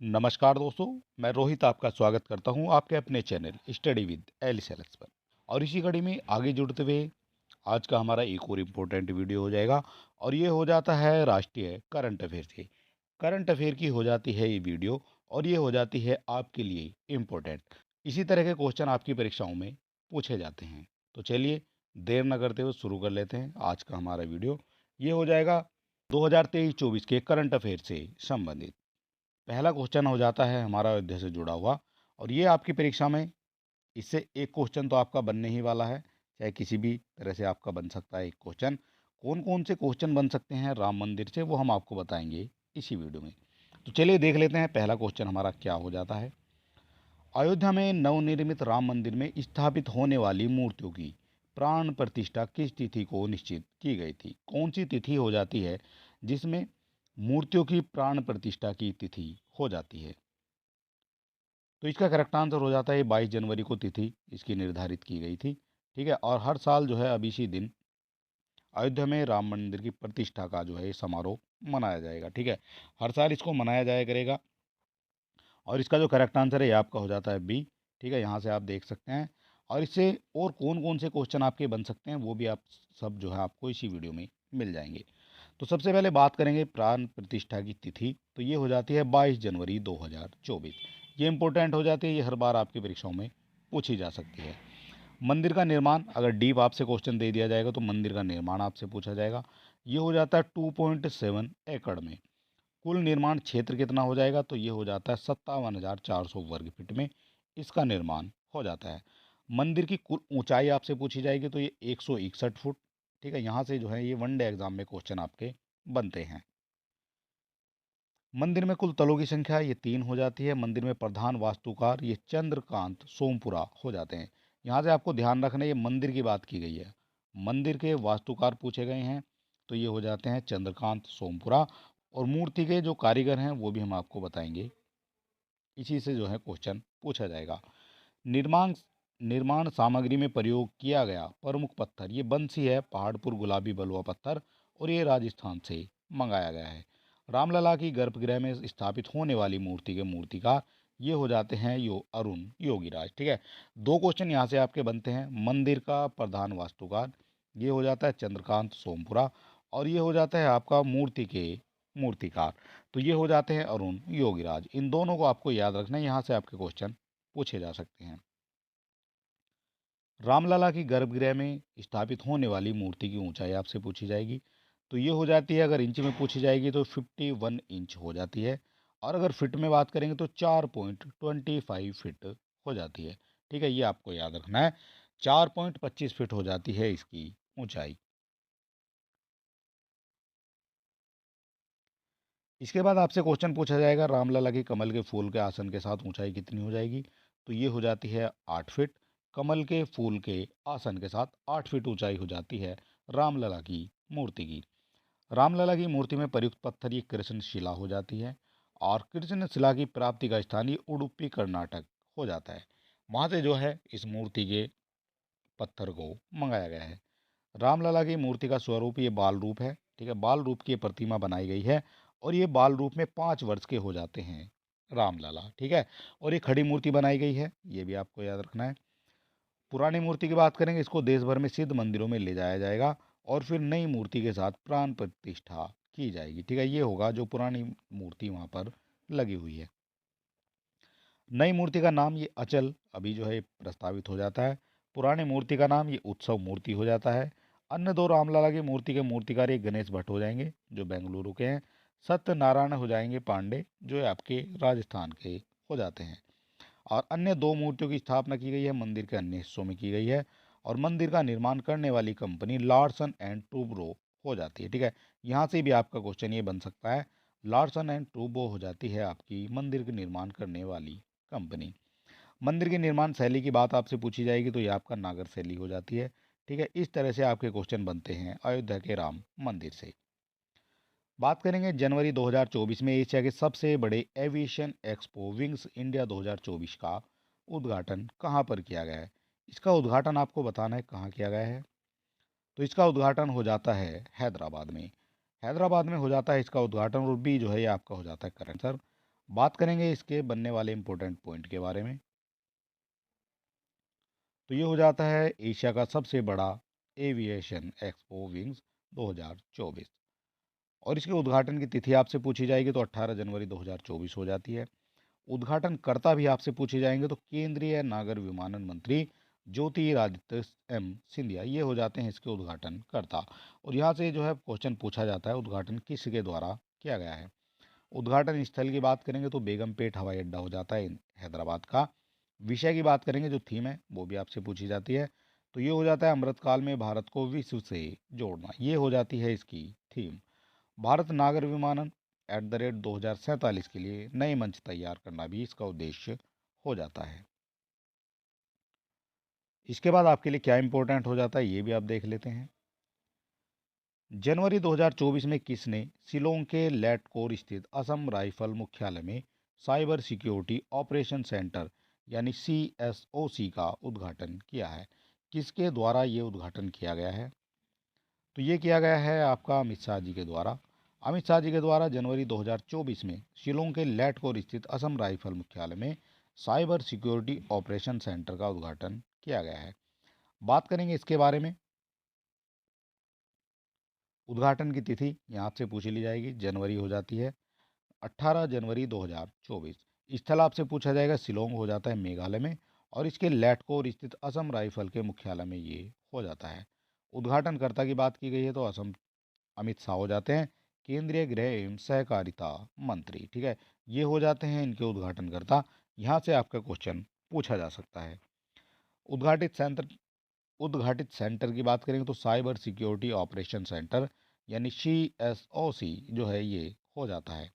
नमस्कार दोस्तों। मैं रोहित आपका स्वागत करता हूं आपके अपने चैनल स्टडी विद एलिसलेस पर। और इसी कड़ी में आगे जुड़ते हुए आज का हमारा एक और इम्पोर्टेंट वीडियो हो जाएगा। और ये हो जाता है राष्ट्रीय करंट अफेयर से। करंट अफेयर की हो जाती है ये वीडियो, और ये हो जाती है आपके लिए इम्पोर्टेंट। इसी तरह के क्वेश्चन आपकी परीक्षाओं में पूछे जाते हैं। तो चलिए देर न करते हुए शुरू कर लेते हैं आज का हमारा वीडियो। ये हो जाएगा 2023-24 के करंट अफेयर से संबंधित। पहला क्वेश्चन हो जाता है हमारा अयोध्या से जुड़ा हुआ। और ये आपकी परीक्षा में इससे एक क्वेश्चन तो आपका बनने ही वाला है, चाहे किसी भी तरह से आपका बन सकता है एक क्वेश्चन। कौन कौन से क्वेश्चन बन सकते हैं राम मंदिर से वो हम आपको बताएंगे इसी वीडियो में। तो चलिए देख लेते हैं पहला क्वेश्चन हमारा क्या हो जाता है। अयोध्या में नवनिर्मित राम मंदिर में स्थापित होने वाली मूर्तियों की प्राण प्रतिष्ठा किस तिथि को निश्चित की गई थी? कौन सी तिथि हो जाती है जिसमें मूर्तियों की प्राण प्रतिष्ठा की तिथि हो जाती है? तो इसका करेक्ट आंसर हो जाता है 22 जनवरी को तिथि इसकी निर्धारित की गई थी। ठीक है, और हर साल जो है अब इसी दिन अयोध्या में राम मंदिर की प्रतिष्ठा का जो है ये समारोह मनाया जाएगा। ठीक है, हर साल इसको मनाया जाया करेगा। और इसका जो करेक्ट आंसर है ये आपका हो जाता है बी। ठीक है, यहाँ से आप देख सकते हैं। और इससे और कौन कौन से क्वेश्चन आपके बन सकते हैं वो भी आप सब जो है आपको इसी वीडियो में मिल जाएंगे। तो सबसे पहले बात करेंगे प्राण प्रतिष्ठा की तिथि, तो ये हो जाती है 22 जनवरी 2024। ये इंपॉर्टेंट हो जाती है, ये हर बार आपकी परीक्षाओं में पूछी जा सकती है। मंदिर का निर्माण, अगर डीप आपसे क्वेश्चन दे दिया जाएगा तो मंदिर का निर्माण आपसे पूछा जाएगा। ये हो जाता है 2.7 एकड़ में। कुल निर्माण क्षेत्र कितना हो जाएगा? तो ये हो जाता है 57,400 वर्ग फीट में इसका निर्माण हो जाता है। मंदिर की कुल ऊंचाई आपसे पूछी जाएगी, तो ये 161 फुट। ठीक है, यहाँ से जो है ये वनडे एग्जाम में क्वेश्चन आपके बनते हैं। मंदिर में कुल तलों की संख्या ये 3 हो जाती है। मंदिर में प्रधान वास्तुकार ये चंद्रकांत सोमपुरा हो जाते हैं। यहाँ से आपको ध्यान रखना है, ये मंदिर की बात की गई है। मंदिर के वास्तुकार पूछे गए हैं, तो ये हो जाते हैं चंद्रकांत सोमपुरा। और मूर्ति के जो कारीगर हैं वो भी हम आपको बताएंगे, इसी से जो है क्वेश्चन पूछा जाएगा। निर्माण निर्माण सामग्री में प्रयोग किया गया प्रमुख पत्थर ये बंसी है, पहाड़पुर गुलाबी बलुआ पत्थर, और ये राजस्थान से मंगाया गया है। रामलला की गर्भगृह में स्थापित होने वाली मूर्ति के मूर्तिकार ये हो जाते हैं अरुण योगीराज। ठीक है, दो क्वेश्चन यहाँ से आपके बनते हैं। मंदिर का प्रधान वास्तुकार ये हो जाता है चंद्रकांत सोमपुरा, और ये हो जाता है आपका मूर्ति के मूर्तिकार, तो ये हो जाते हैं अरुण योगीराज। इन दोनों को आपको याद रखना है, यहाँ से आपके क्वेश्चन पूछे जा सकते हैं। रामलला की गर्भगृह में स्थापित होने वाली मूर्ति की ऊंचाई आपसे पूछी जाएगी, तो ये हो जाती है, अगर इंच में पूछी जाएगी तो 51 इंच हो जाती है। और अगर फिट में बात करेंगे तो 4.25 फीट हो जाती है। ठीक है, ये आपको याद रखना है, 4.25 फीट हो जाती है इसकी ऊंचाई। इसके बाद आपसे क्वेश्चन पूछा जाएगा रामलला की कमल के फूल के आसन के साथ ऊंचाई कितनी हो जाएगी? तो ये हो जाती है 8 फीट। कमल के फूल के आसन के साथ 8 फीट ऊंचाई हो जाती है रामलला की मूर्ति की। रामलला की मूर्ति में प्रयुक्त पत्थर ये कृष्ण शिला हो जाती है। और कृष्ण शिला की प्राप्ति का स्थान ये उडुपी कर्नाटक हो जाता है। वहाँ से जो है इस मूर्ति के पत्थर को मंगाया गया है। रामलला की मूर्ति का स्वरूप ये बाल रूप है। ठीक है, बाल रूप की ये प्रतिमा बनाई गई है। और ये बाल रूप में 5 वर्ष के हो जाते हैं रामलला। ठीक है, और ये खड़ी मूर्ति बनाई गई है, ये भी आपको याद रखना है। पुरानी मूर्ति की बात करेंगे, इसको देश भर में सिद्ध मंदिरों में ले जाया जाएगा और फिर नई मूर्ति के साथ प्राण प्रतिष्ठा की जाएगी। ठीक है, ये होगा जो पुरानी मूर्ति वहाँ पर लगी हुई है। नई मूर्ति का नाम ये अचल अभी जो है प्रस्तावित हो जाता है। पुरानी मूर्ति का नाम ये उत्सव मूर्ति हो जाता है। अन्य दो रामलला की मूर्ति के मूर्तिकार एक गणेश भट्ट हो जाएंगे जो बेंगलुरु के हैं। सत्यनारायण हो जाएंगे पांडे जो है आपके राजस्थान के हो जाते हैं। और अन्य दो मूर्तियों की स्थापना की गई है मंदिर के अन्य हिस्सों में की गई है। और मंदिर का निर्माण करने वाली कंपनी लार्सन एंड टूब्रो हो जाती है। ठीक है, यहाँ से भी आपका क्वेश्चन ये बन सकता है, लार्सन एंड टूब्रो हो जाती है आपकी मंदिर के निर्माण करने वाली कंपनी। मंदिर की निर्माण शैली की बात आपसे पूछी जाएगी, तो ये आपका नागर शैली हो जाती है। ठीक है, इस तरह से आपके क्वेश्चन बनते हैं अयोध्या के राम मंदिर से। बात करेंगे जनवरी 2024 में एशिया के सबसे बड़े एविएशन एक्सपो विंग्स इंडिया 2024 का उद्घाटन कहाँ पर किया गया है? इसका उद्घाटन आपको बताना है कहाँ किया गया है। तो इसका उद्घाटन हो जाता है हैदराबाद में। हैदराबाद में हो जाता है इसका उद्घाटन, और बी जो है ये आपका हो जाता है करेक्ट आंसर। बात करेंगे इसके बनने वाले इम्पोर्टेंट पॉइंट के बारे में। तो ये हो जाता है एशिया का सबसे बड़ा एविएशन एक्सपो विंग्स 2024, और इसके उद्घाटन की तिथि आपसे पूछी जाएगी तो 18 जनवरी 2024 हो जाती है। उद्घाटनकर्ता भी आपसे पूछे जाएंगे तो केंद्रीय नागर विमानन मंत्री ज्योतिरादित्य एम सिंधिया ये हो जाते हैं इसके उद्घाटनकर्ता। और यहाँ से जो है क्वेश्चन पूछा जाता है उद्घाटन किसके द्वारा किया गया है। उद्घाटन स्थल की बात करेंगे तो बेगमपेट हवाई अड्डा हो जाता है हैदराबाद का। विषय की बात करेंगे जो थीम है वो भी आपसे पूछी जाती है, तो ये हो जाता है अमृतकाल में भारत को विश्व से जोड़ना, ये हो जाती है इसकी थीम। भारत नागर विमानन @2047 के लिए नए मंच तैयार करना भी इसका उद्देश्य हो जाता है। इसके बाद आपके लिए क्या इंपॉर्टेंट हो जाता है ये भी आप देख लेते हैं। जनवरी 2024 में किसने शिलोंग के लेटकोर स्थित असम राइफल मुख्यालय में साइबर सिक्योरिटी ऑपरेशन सेंटर यानी CSOC का उद्घाटन किया है? किसके द्वारा ये उद्घाटन किया गया है? तो ये किया गया है आपका अमित शाह जी के द्वारा। अमित शाह जी के द्वारा जनवरी 2024 में शिलोंग के लेटकोर स्थित असम राइफल मुख्यालय में साइबर सिक्योरिटी ऑपरेशन सेंटर का उद्घाटन किया गया है। बात करेंगे इसके बारे में। उद्घाटन की तिथि यहाँ से पूछ ली जाएगी, जनवरी हो जाती है 18 जनवरी 2024। स्थल आपसे पूछा जाएगा, शिलोंग हो जाता है मेघालय में, और इसके लेटकोर स्थित असम राइफल के मुख्यालय में ये हो जाता है। उद्घाटनकर्ता की बात की गई है तो असम अमित शाह हो जाते हैं, केंद्रीय गृह एवं सहकारिता मंत्री। ठीक है, ये हो जाते हैं इनके उद्घाटनकर्ता। यहाँ से आपका क्वेश्चन पूछा जा सकता है। उद्घाटित सेंटर उद्घाटित सेंटर की बात करेंगे तो साइबर सिक्योरिटी ऑपरेशन सेंटर यानी CSOC जो है ये हो जाता है।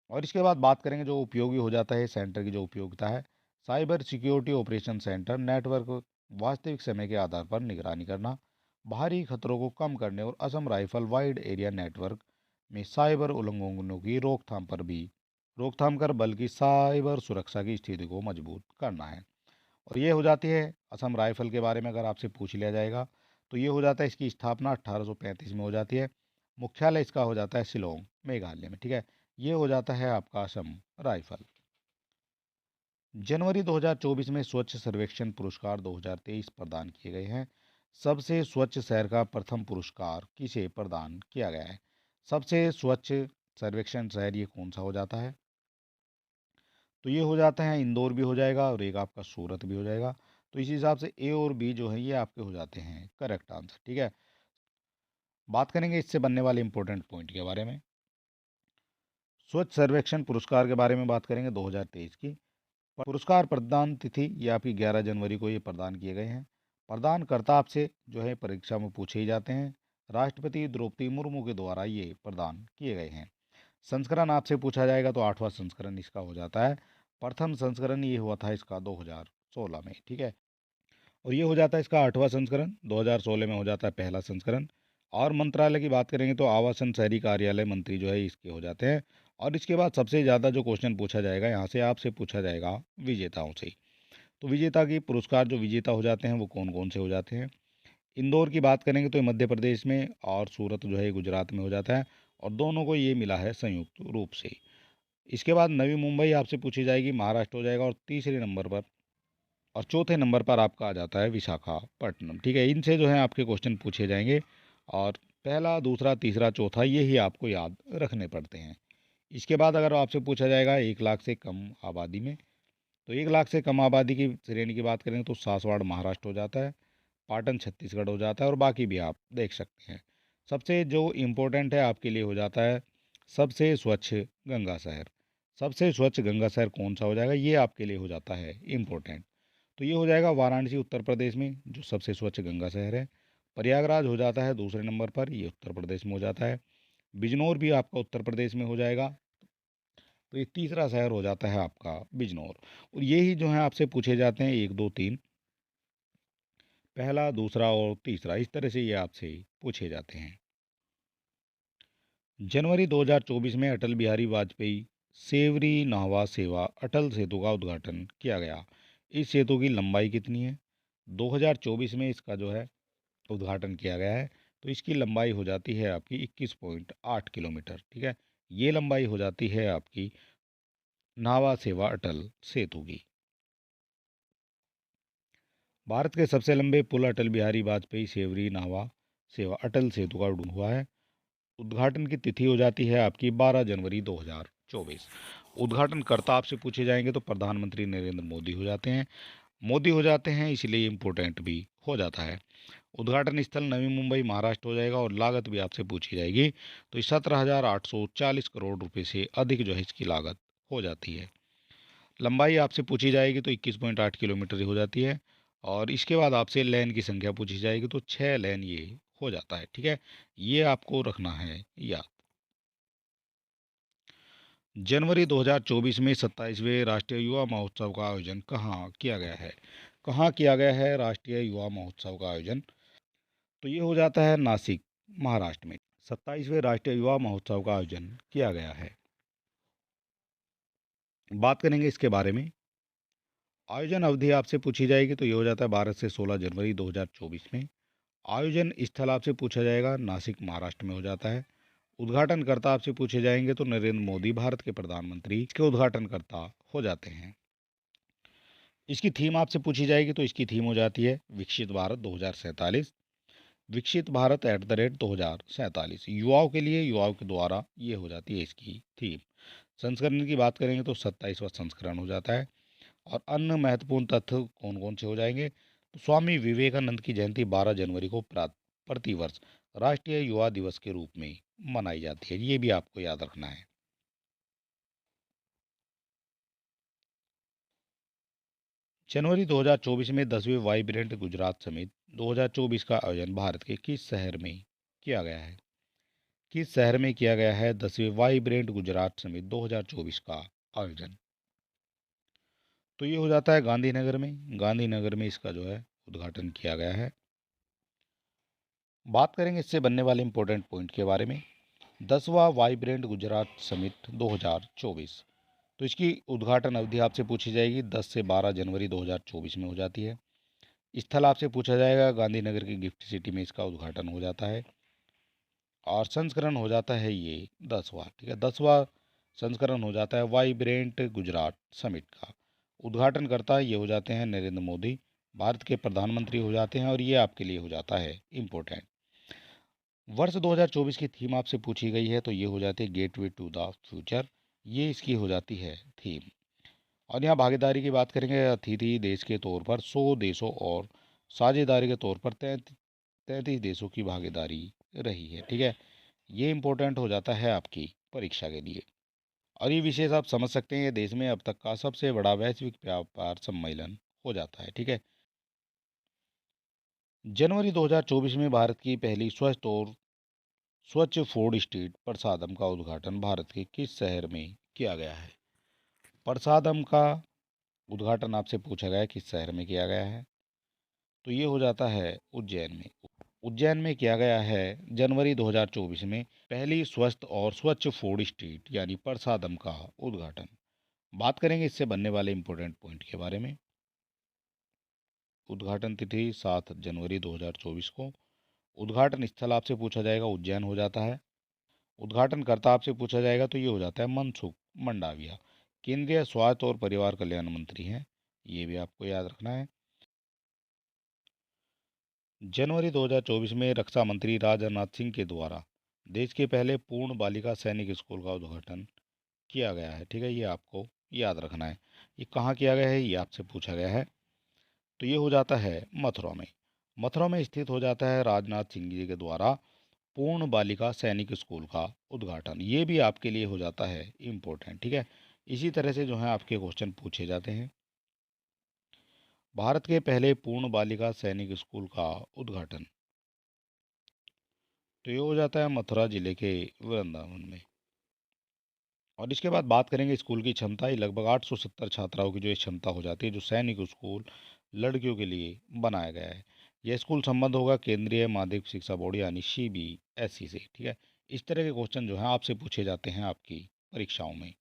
और इसके बाद बात करेंगे जो उपयोगी हो जाता है सेंटर की जो उपयोगिता है। Cyber security operation centre network वास्तविक समय के आधार पर निगरानी करना, बाहरी खतरों को कम करने और Assam rifle wide area network में साइबर उल्लंघनों की रोकथाम कर बल्कि साइबर सुरक्षा की स्थिति को मजबूत करना है। और ये हो जाती है असम राइफल के बारे में अगर आपसे पूछ लिया जाएगा तो ये हो जाता है इसकी स्थापना 1835 में हो जाती है। मुख्यालय इसका हो जाता है शिलोंग मेघालय में। ठीक है, ये हो जाता है आपका असम राइफल। जनवरी 2024 में स्वच्छ सर्वेक्षण पुरस्कार 2023 प्रदान किए गए हैं। सबसे स्वच्छ शहर का प्रथम पुरस्कार किसे प्रदान किया गया है? सबसे स्वच्छ सर्वेक्षण शहर ये कौन सा हो जाता है? तो ये हो जाता है इंदौर भी हो जाएगा और एक आपका सूरत भी हो जाएगा। तो इस हिसाब से ए और बी जो है ये आपके हो जाते हैं करेक्ट आंसर। ठीक है, बात करेंगे इससे बनने वाले इंपॉर्टेंट पॉइंट के बारे में। स्वच्छ सर्वेक्षण पुरस्कार के बारे में बात करेंगे 2023 की। पुरस्कार प्रदान तिथि ये आपकी 11 जनवरी को ये प्रदान किए गए हैं। प्रदानकर्ता आपसे जो है परीक्षा में पूछे ही जाते हैं। राष्ट्रपति द्रौपदी मुर्मू के द्वारा ये प्रदान किए गए हैं। संस्करण आपसे पूछा जाएगा तो 8वां संस्करण इसका हो जाता है। प्रथम संस्करण ये हुआ था इसका 2016 में। ठीक है, और ये हो जाता है इसका 8वां संस्करण। 2016 में हो जाता है पहला संस्करण। और मंत्रालय की बात करेंगे तो आवासन शहरी कार्यालय मंत्री जो है इसके हो जाते हैं। और इसके बाद सबसे ज़्यादा जो क्वेश्चन पूछा जाएगा यहाँ से आपसे पूछा जाएगा विजेताओं से। तो विजेता की पुरस्कार जो विजेता हो जाते हैं वो कौन कौन से हो जाते हैं? इंदौर की बात करेंगे तो ये मध्य प्रदेश में, और सूरत जो है गुजरात में हो जाता है, और दोनों को ये मिला है संयुक्त रूप से। इसके बाद नवी मुंबई आपसे पूछी जाएगी, महाराष्ट्र हो जाएगा, और तीसरे नंबर पर और चौथे नंबर पर आपका आ जाता है विशाखापट्टनम। ठीक है, इनसे जो है आपके क्वेश्चन पूछे जाएंगे, और पहला दूसरा तीसरा चौथा ये ही आपको याद रखने पड़ते हैं। इसके बाद अगर आपसे पूछा जाएगा 1 लाख से कम आबादी में, तो 1 लाख से कम आबादी की श्रेणी की बात करेंगे तो सासवाड़ महाराष्ट्र हो जाता है, पाटन छत्तीसगढ़ हो जाता है, और बाकी भी आप देख सकते हैं। सबसे जो इम्पोर्टेंट है आपके लिए हो जाता है सबसे स्वच्छ गंगा शहर। सबसे स्वच्छ गंगा शहर कौन सा हो जाएगा ये आपके लिए हो जाता है इम्पोर्टेंट। तो ये हो जाएगा वाराणसी उत्तर प्रदेश में जो सबसे स्वच्छ गंगा शहर है। प्रयागराज हो जाता है दूसरे नंबर पर, ये उत्तर प्रदेश में हो जाता है। बिजनौर भी आपका उत्तर प्रदेश में हो जाएगा। तो ये तीसरा शहर हो जाता है आपका बिजनौर। और ये ही जो है आपसे पूछे जाते हैं 1 2 3, पहला दूसरा और तीसरा, इस तरह से ये आपसे पूछे जाते हैं। जनवरी 2024 में अटल बिहारी वाजपेयी सेवरी नाहवा सेवा अटल सेतु का उद्घाटन किया गया। इस सेतु की लंबाई कितनी है? 2024 में इसका जो है उद्घाटन किया गया है, तो इसकी लंबाई हो जाती है आपकी 21.8 किलोमीटर। ठीक है, ये लंबाई हो जाती है आपकी नावा सेवा अटल सेतु की। भारत के सबसे लंबे पुल अटल बिहारी वाजपेयी सेवरी नावा सेवा अटल सेतु का हुआ है। उद्घाटन की तिथि हो जाती है आपकी 12 जनवरी 2024। उद्घाटनकर्ता आपसे पूछे जाएंगे तो प्रधानमंत्री नरेंद्र मोदी हो जाते हैं। मोदी हो जाते हैं इसलिए इम्पोर्टेंट भी हो जाता है। उद्घाटन स्थल नवी मुंबई महाराष्ट्र हो जाएगा। और लागत भी आपसे पूछी जाएगी तो 17,840 करोड़ रुपए से अधिक जो है इसकी लागत हो जाती है। लंबाई आपसे पूछी जाएगी तो 21.8 किलोमीटर हो जाती है। और इसके बाद आपसे लेन की संख्या पूछी जाएगी तो 6 लेन ये हो जाता है। ठीक है, ये आपको रखना है याद। जनवरी 2024 में 27वें राष्ट्रीय युवा महोत्सव का आयोजन कहाँ किया गया है? कहाँ किया गया है राष्ट्रीय युवा महोत्सव का आयोजन? तो ये हो जाता है नासिक, महाराष्ट्र में। 27वें राष्ट्रीय युवा महोत्सव का आयोजन किया गया है। बात करेंगे इसके बारे में। आयोजन अवधि आपसे पूछी जाएगी तो ये हो जाता है 12 से 16 जनवरी 2024 में। आयोजन स्थल आपसे पूछा जाएगा, नासिक महाराष्ट्र में हो जाता है। उद्घाटनकर्ता आपसे पूछे जाएंगे तो नरेंद्र मोदी भारत के प्रधानमंत्री इसके उद्घाटनकर्ता हो जाते हैं। इसकी थीम आपसे पूछी जाएगी तो इसकी थीम हो जाती है विकसित भारत 2047। विकसित भारत @ 2047 युवाओं के लिए, युवाओं के द्वारा, ये हो जाती है इसकी थीम। संस्करण की बात करेंगे तो 27वां संस्करण हो जाता है। और अन्य महत्वपूर्ण तथ्य कौन कौन से हो जाएंगे तो स्वामी विवेकानंद की जयंती 12 जनवरी को प्रतिवर्ष राष्ट्रीय युवा दिवस के रूप में मनाई जाती है। ये भी आपको याद रखना है। जनवरी 2024 में 10वीं वाइब्रेंट गुजरात समिट 2024 का आयोजन भारत के किस शहर में किया गया है? किस शहर में किया गया है 10वीं वाइब्रेंट गुजरात समिट 2024 का आयोजन? तो ये हो जाता है गांधीनगर में। गांधीनगर में इसका जो है उद्घाटन किया गया है। बात करेंगे इससे बनने वाले इंपॉर्टेंट पॉइंट के बारे में। 10वां वाइब्रेंट गुजरात समिट 2024, तो इसकी उद्घाटन अवधि आपसे पूछी जाएगी 10 से 12 जनवरी 2024 में हो जाती है। स्थल आपसे पूछा जाएगा, गांधीनगर की गिफ्ट सिटी में इसका उद्घाटन हो जाता है। और संस्करण हो जाता है ये 10वां। ठीक है, 10वां संस्करण हो जाता है वाइब्रेंट गुजरात समिट का। उद्घाटनकर्ता ये हो जाते हैं नरेंद्र मोदी, भारत के प्रधानमंत्री हो जाते हैं। और ये आपके लिए हो जाता है इम्पोर्टेंट। वर्ष 2024 की थीम आपसे पूछी गई है तो ये हो जाती है गेटवे टू द फ्यूचर। ये इसकी हो जाती है थीम। और यहाँ भागीदारी की बात करेंगे, अतिथि देश के तौर पर 100 देशों और साझेदारी के तौर पर 33 देशों की भागीदारी रही है। ठीक है, ये इम्पोर्टेंट हो जाता है आपकी परीक्षा के लिए। और ये विशेष आप समझ सकते हैं, ये देश में अब तक का सबसे बड़ा वैश्विक व्यापार सम्मेलन हो जाता है। ठीक है, जनवरी 2024 में भारत की पहली स्वच्छ फूड स्ट्रीट प्रसादम का उद्घाटन भारत के किस शहर में किया गया है? प्रसादम का उद्घाटन आपसे पूछा गया है किस शहर में किया गया है? तो ये हो जाता है उज्जैन में। उज्जैन में किया गया है जनवरी 2024 में पहली स्वस्थ और स्वच्छ फूड स्ट्रीट यानी प्रसादम का उद्घाटन। बात करेंगे इससे बनने वाले इंपॉर्टेंट पॉइंट के बारे में। उद्घाटन तिथि 7 जनवरी 2024 को। उद्घाटन स्थल आपसे पूछा जाएगा, उज्जैन हो जाता है। उद्घाटनकर्ता आपसे पूछा जाएगा तो ये हो जाता है मनसुख मंडाविया, केंद्रीय स्वास्थ्य और परिवार कल्याण मंत्री हैं। ये भी आपको याद रखना है। जनवरी 2024 में रक्षा मंत्री राजनाथ सिंह के द्वारा देश के पहले पूर्ण बालिका सैनिक स्कूल का उद्घाटन किया गया है। ठीक है, ये आपको याद रखना है। ये कहाँ किया गया है ये आपसे पूछा गया है। तो ये हो जाता है मथुरा में। मथुरा में स्थित हो जाता है राजनाथ सिंह जी के द्वारा पूर्ण बालिका सैनिक स्कूल का उद्घाटन। ये भी आपके लिए हो जाता है इम्पोर्टेंट। ठीक है, इसी तरह से जो है आपके क्वेश्चन पूछे जाते हैं। भारत के पहले पूर्ण बालिका सैनिक स्कूल का उद्घाटन, तो ये हो जाता है मथुरा जिले के वृंदावन में। और इसके बाद बात करेंगे स्कूल की क्षमता। ये लगभग 870 छात्राओं की जो ये क्षमता हो जाती है, जो सैनिक स्कूल लड़कियों के लिए बनाया गया है। यह स्कूल संबद्ध होगा केंद्रीय माध्यमिक शिक्षा बोर्ड यानी CBSE से। ठीक है, इस तरह के क्वेश्चन जो हैं आपसे पूछे जाते हैं आपकी परीक्षाओं में।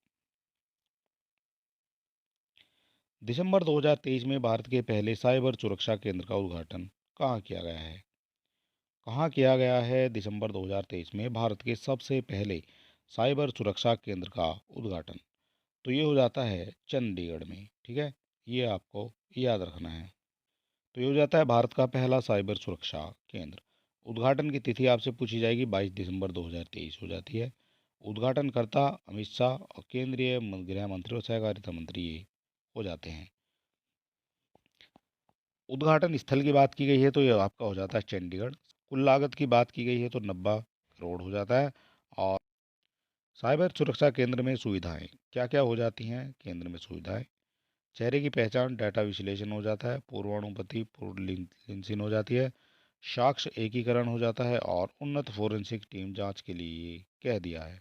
दिसंबर 2023 में भारत के पहले साइबर सुरक्षा केंद्र का उद्घाटन कहाँ किया गया है? कहाँ किया गया है दिसंबर 2023 में भारत के सबसे पहले साइबर सुरक्षा केंद्र का उद्घाटन। तो ये हो जाता है चंडीगढ़ में, ठीक है। ये आपको याद रखना है। तो ये हो जाता है भारत का पहला साइबर सुरक्षा केंद्र। उद्घाटन की तिथि आपसे पूछी जाएगी, 22 दिसंबर 2023 हो जाती है। उद्घाटनकर्ता अमित शाह और केंद्रीय गृह मंत्री और सहकारिता मंत्री ये हो जाते हैं। उद्घाटन स्थल की बात की गई है तो ये आपका हो जाता है चंडीगढ़। कुल लागत की बात की गई है तो 90 करोड़ हो जाता है। और साइबर सुरक्षा केंद्र में सुविधाएं क्या क्या हो जाती हैं? केंद्र में सुविधाएं चेहरे की पहचान, डाटा विश्लेषण हो जाता है, पूर्वाणुपति लिंसिन हो जाती है, साक्ष्य एकीकरण हो जाता है और उन्नत फोरेंसिक टीम जांच के लिए कह दिया है।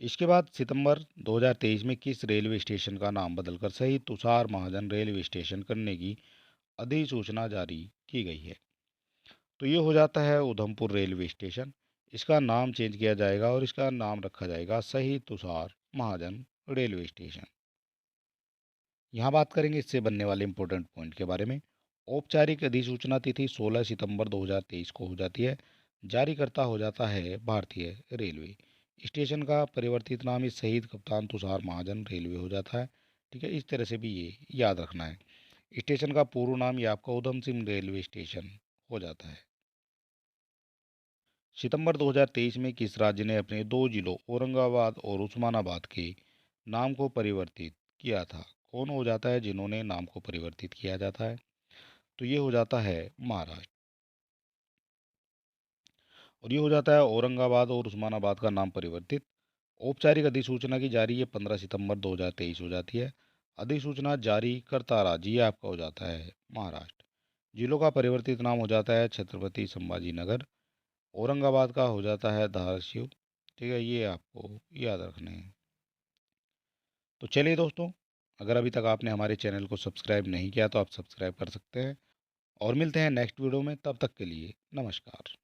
इसके बाद सितंबर 2023 में किस रेलवे स्टेशन का नाम बदलकर सही तुषार महाजन रेलवे स्टेशन करने की अधिसूचना जारी की गई है? तो ये हो जाता है उधमपुर रेलवे स्टेशन। इसका नाम चेंज किया जाएगा और इसका नाम रखा जाएगा शहीद तुषार महाजन रेलवे स्टेशन। यहाँ बात करेंगे इससे बनने वाले इंपॉर्टेंट पॉइंट के बारे में। औपचारिक अधिसूचना तिथि 16 सितंबर 2023 को हो जाती है। जारीकर्ता हो जाता है भारतीय रेलवे। स्टेशन का परिवर्तित नाम इस शहीद कप्तान तुषार महाजन रेलवे हो जाता है। ठीक है, इस तरह से भी ये याद रखना है। स्टेशन का पूर्व नाम ये आपका उधम सिंह रेलवे स्टेशन हो जाता है। सितंबर 2023 में किस राज्य ने अपने दो जिलों औरंगाबाद और उस्मानाबाद के नाम को परिवर्तित किया था? कौन हो जाता है जिन्होंने नाम को परिवर्तित किया जाता है? तो ये हो जाता है महाराष्ट्र। और ये हो जाता है औरंगाबाद और उस्मानाबाद का नाम परिवर्तित। औपचारिक अधिसूचना की जारी ये 15 सितंबर 2023 हो जाती है। अधिसूचना जारी करता राज्य ये आपका हो जाता है महाराष्ट्र। जिलों का परिवर्तित नाम हो जाता है छत्रपति संभाजी नगर। औरंगाबाद का हो जाता है धाराशिव। ठीक है, ये आपको याद रखने हैं। तो चलिए दोस्तों, अगर अभी तक आपने हमारे चैनल को सब्सक्राइब नहीं किया तो आप सब्सक्राइब कर सकते हैं। और मिलते हैं नेक्स्ट वीडियो में, तब तक के लिए नमस्कार।